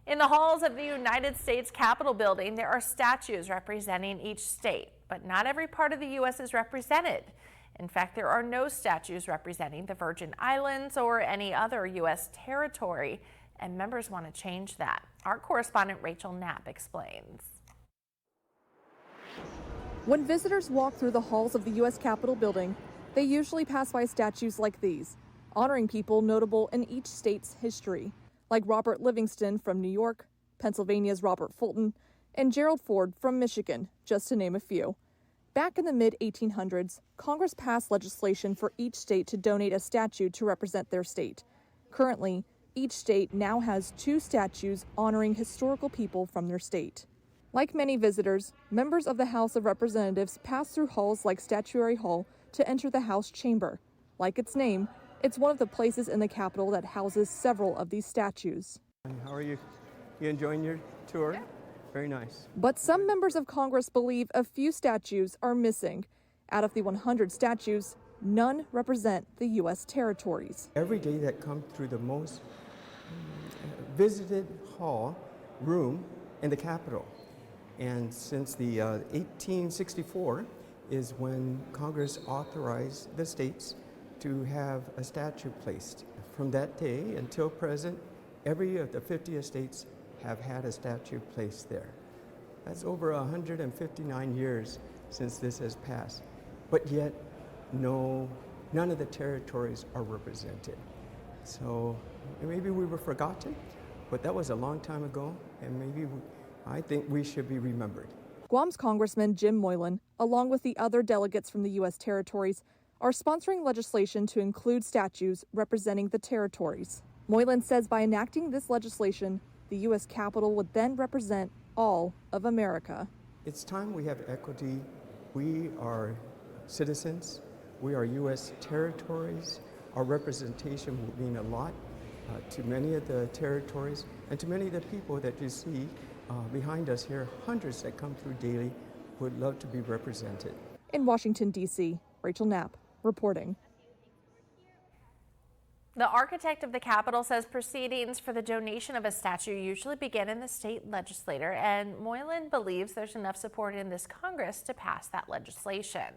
In the halls of the United States Capitol building, there are statues representing each state, but not every part of the U.S. is represented. In fact, there are no statues representing the Virgin Islands or any other U.S. territory, and members want to change that. Our correspondent Rachel Knapp explains. When visitors walk through the halls of the U.S. Capitol building, they usually pass by statues like these, honoring people notable in each state's history, like Robert Livingston from New York, Pennsylvania's Robert Fulton, and Gerald Ford from Michigan, just to name a few. Back in the mid-1800s, Congress passed legislation for each state to donate a statue to represent their state. Currently, each state now has 2 statues honoring historical people from their state. Like many visitors, members of the House of Representatives pass through halls like Statuary Hall to enter the House chamber. Like its name, it's one of the places in the Capitol that houses several of these statues. How are you? You enjoying your tour? Yeah. Very nice. But some members of Congress believe a few statues are missing. Out of the 100 statues, none represent the U.S. territories. Every day that comes through the most visited room in the Capitol. And since the 1864 is when Congress authorized the states to have a statue placed. From that day until present, every of the 50 states have had a statue placed there. That's over 159 years since this has passed. But yet, none of the territories are represented. So maybe we were forgotten, but that was a long time ago, and I think we should be remembered. Guam's Congressman Jim Moylan, along with the other delegates from the U.S. territories, are sponsoring legislation to include statues representing the territories. Moylan says by enacting this legislation, the U.S. Capitol would then represent all of America. It's time we have equity. We are citizens. We are U.S. territories. Our representation will mean a lot to many of the territories and to many of the people that you see behind us here. Hundreds that come through daily would love to be represented. In Washington, D.C., Rachel Knapp reporting. The architect of the Capitol says proceedings for the donation of a statue usually begin in the state legislature, and Moylan believes there's enough support in this Congress to pass that legislation.